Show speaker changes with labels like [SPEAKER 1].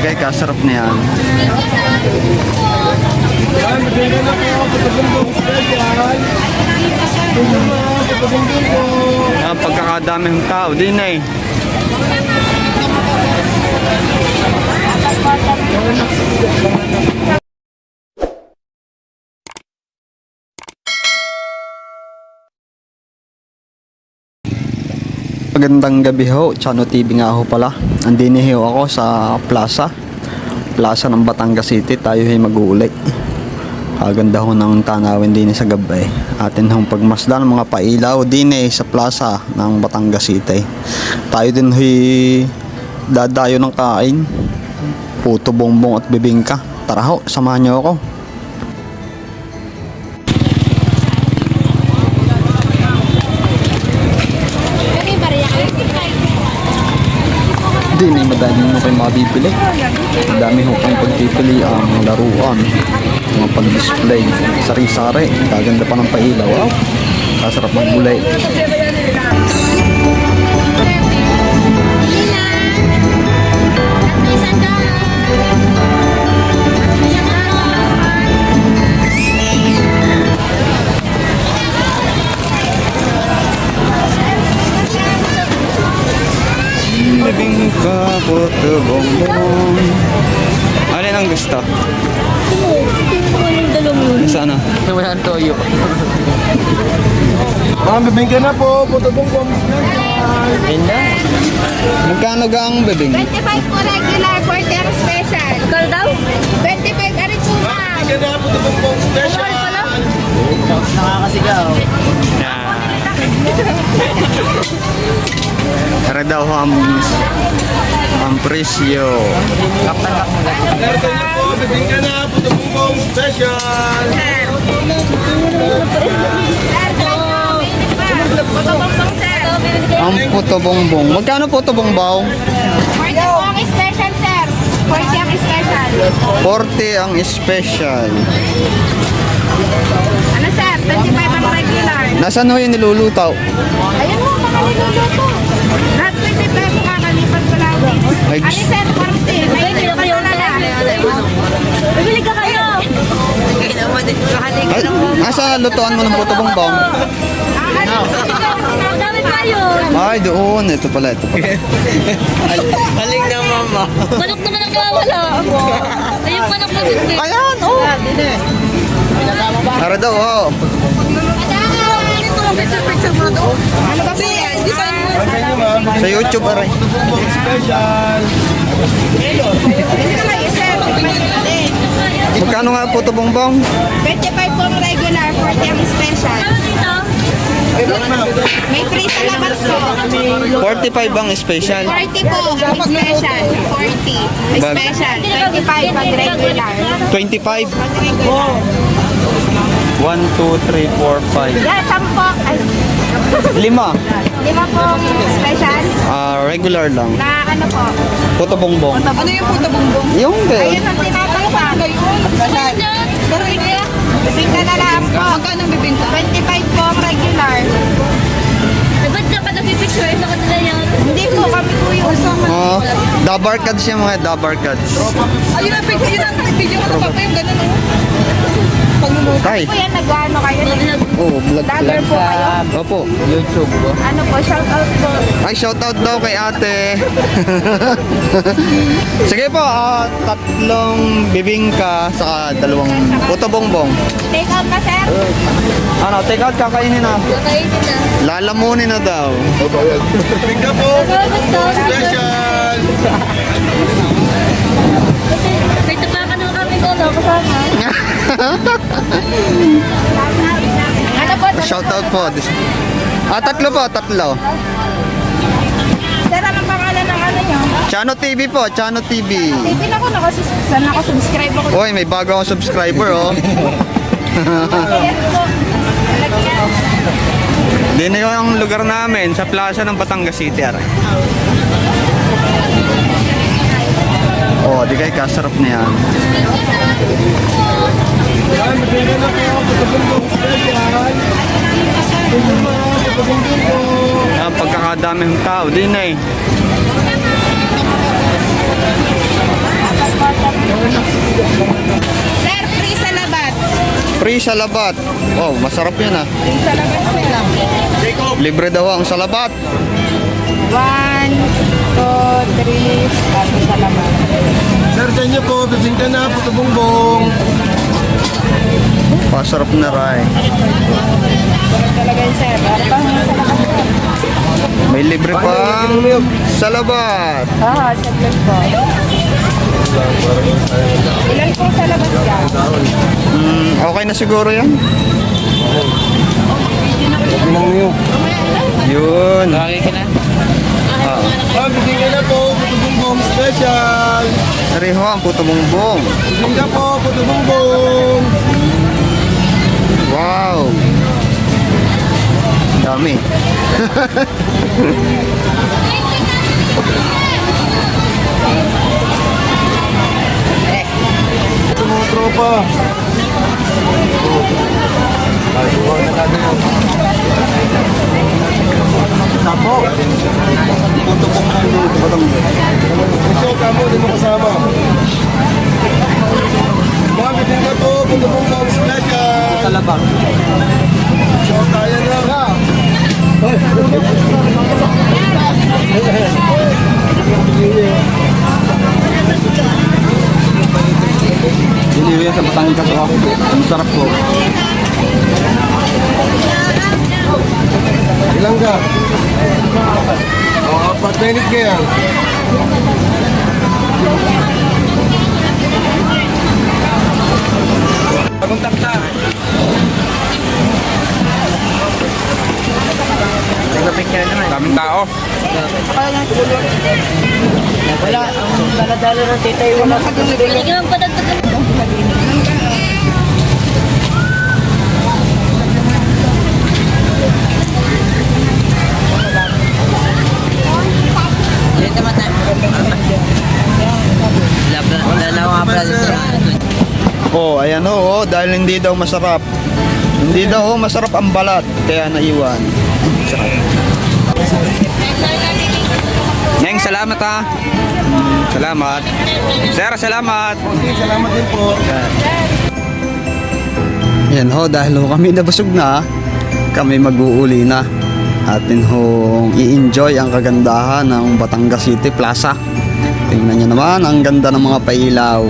[SPEAKER 1] kay kasarap na yan. Pagkakadami ng tao din eh. Magandang gabi ho, Chano TV nga ho pala. Andini ho ako sa plaza ng Batangas City. Tayo ay mag-uulay. Kaganda ho ng tanawin din sa gabay. Atin hong pagmasdan ng mga pailaw din sa plaza ng Batangas City. Tayo din ho'y dadayo ng kain. Puto, bongbong at bibingka. Tara ho, samahan niyo ako. Hindi, may madami mo kayo mabibili. Madami ho kayong pagpipili ang laruan, mga pag-display, sari-sari, kaganda pa ng pailaw. Wow, kasarap magbulay. Bibingka, puto, bongbong. Alin ang gusto? Saan na?
[SPEAKER 2] Walang toyo.
[SPEAKER 3] Bibingka na po, puto bongbong.
[SPEAKER 1] Ganda. Magkano gang bibing?
[SPEAKER 4] 25 po regular, 40 ang special.
[SPEAKER 2] Ikaw daw?
[SPEAKER 4] 25 arin po ma'am.
[SPEAKER 3] Bibingka na, puto bongbong special.
[SPEAKER 2] Nakakasigaw.
[SPEAKER 1] Tara daw ang presyo.
[SPEAKER 3] Garden na po, bibingka na, puto bongbong special.
[SPEAKER 1] Ang puto bongbong. Magkano puto bongbong?
[SPEAKER 4] 40 po ang special, sir. 40 ang special.
[SPEAKER 1] 40 ang special.
[SPEAKER 4] Ano, sir? 25 ang regular.
[SPEAKER 1] Nasaan ho yung nilulutaw?
[SPEAKER 4] Ayun mo, mga niluluto. Lahat 20 peso kakalipan ko lang.
[SPEAKER 1] Ay,
[SPEAKER 4] Ano, sir? 40. May
[SPEAKER 2] Bibili
[SPEAKER 4] pa
[SPEAKER 2] kayo.
[SPEAKER 4] talaga.
[SPEAKER 2] Bibili ka kayo.
[SPEAKER 1] Nasaan lutuan mo ng puto bongbong?
[SPEAKER 2] Madami tayo.
[SPEAKER 1] Ay, doon. Ito pala, ito pala.
[SPEAKER 3] Haling na mama.
[SPEAKER 2] Manok naman ang nawawala. Ayun manok na hindi.
[SPEAKER 1] Ayan, oh. Tara daw, oh.
[SPEAKER 4] Ano ba po yan?
[SPEAKER 1] Sa YouTube, aray.
[SPEAKER 3] Special.
[SPEAKER 1] Magkano nga puto bongbong?
[SPEAKER 4] 25 po ang regular, 40 ang special. May free sa labas po.
[SPEAKER 1] 45 ang special.
[SPEAKER 4] 40 po ang special. 40.
[SPEAKER 1] Bag-
[SPEAKER 4] Special. 25 pag regular.
[SPEAKER 1] 25.
[SPEAKER 4] Pag regular.
[SPEAKER 1] 1, 2, 3, 4, 5.
[SPEAKER 4] Yeah, 10. Ay,
[SPEAKER 1] 5.
[SPEAKER 4] 5 po ang special.
[SPEAKER 1] Regular lang.
[SPEAKER 4] Na ano po?
[SPEAKER 1] Puto bongbong.
[SPEAKER 4] Ano yung puto bongbong?
[SPEAKER 1] Yung
[SPEAKER 4] Ayun ang tinatawag. Pero hindi. Bibingka na lang po. Magkano bibingka? 25 po ang regular.
[SPEAKER 2] Ba't ka pa nagpipicture? Bakit nila yan?
[SPEAKER 4] Hindi po, kami po yung usama.
[SPEAKER 1] Oh, dabar cards yung mga dabar cards.
[SPEAKER 4] Ayun ang video ko na pa yung ganun.
[SPEAKER 1] Tay.
[SPEAKER 4] Po yan, nag-ano kayo?
[SPEAKER 1] Oh, vlog
[SPEAKER 4] Vlogger
[SPEAKER 1] lang.
[SPEAKER 4] po kayo?
[SPEAKER 1] Opo, YouTube po.
[SPEAKER 4] Ano po, shout out po.
[SPEAKER 1] Ay, shoutout daw kay ate. Sige po, 3 bibingka saka 2 puto bongbong.
[SPEAKER 4] Take out na, sir.
[SPEAKER 1] Ano, take out kakainin na.
[SPEAKER 2] Kakainin na.
[SPEAKER 1] Lalamunin na daw.
[SPEAKER 3] Bibingka po, special.
[SPEAKER 2] May tapakan naman kami ko. Kasama.
[SPEAKER 4] Ano po?
[SPEAKER 1] Shoutout po. 3 po, 3.
[SPEAKER 4] Sir, anong pangalan ng ano nyo?
[SPEAKER 1] Chano TV po, Chano TV.
[SPEAKER 4] TV na ko, saan nakasubscribe ako?
[SPEAKER 1] Oy, may bago akong subscriber, oh.
[SPEAKER 4] Yes po. Lagyan.
[SPEAKER 1] Dito yung ang lugar namin sa plaza ng Batangas City, aray. Oh, di kay kasarap na yan.
[SPEAKER 3] Bibingka na po, puto bongbong special.
[SPEAKER 1] Ang pagkakadami ng tao din eh.
[SPEAKER 4] Sir, free sa labat.
[SPEAKER 1] Free sa labat. Wow, masarap yan ah.
[SPEAKER 4] Free sa labat sir.
[SPEAKER 1] Libre daw ang salabat.
[SPEAKER 4] 1, 2, 3, tapos sa labat.
[SPEAKER 3] Sir, sa inyo po, bibingka na, puto bongbong.
[SPEAKER 1] Pasarap na ray.
[SPEAKER 4] Sarap talaga yun sir. Ano pang sa labat sir?
[SPEAKER 1] May libre pang salabat.
[SPEAKER 4] Saglit po. Ilan po sa labat yan?
[SPEAKER 1] Okay na siguro yan. Yun.
[SPEAKER 3] Ah, bibingka na po, puto bongbong special.
[SPEAKER 1] Pareho ang puto bongbong.
[SPEAKER 3] Bibingka po, puto bongbong.
[SPEAKER 1] Wow. Dami.
[SPEAKER 3] Ito mga tropa. Sapo. Puto bongbong. Ito, kamo, din mo kasama. Mga bibingka po, puto bongbong special.
[SPEAKER 1] Talabak.
[SPEAKER 3] So, kaya na.
[SPEAKER 1] Dili yan sa Batangas ako. Ang sarap po.
[SPEAKER 3] Ilang ka? O, 4 minutes kaya. Bagong takta.
[SPEAKER 5] Daming tao.
[SPEAKER 4] Wala, ang daladala ng tita yung mga
[SPEAKER 2] Hindi ka magpadagdagan.
[SPEAKER 1] Oh, ayan oh, dahil hindi daw masarap. Hindi daw masarap ang balat, kaya naiwan. Neng, salamat ha. Salamat. Sir, salamat.
[SPEAKER 3] Okay, salamat din po.
[SPEAKER 1] Yan ho, dahil ho kami nabusog na, kami mag-uuli na. Atin hong i-enjoy ang kagandahan ng Batangas City Plaza. Tingnan nyo naman, ang ganda ng mga pailaw.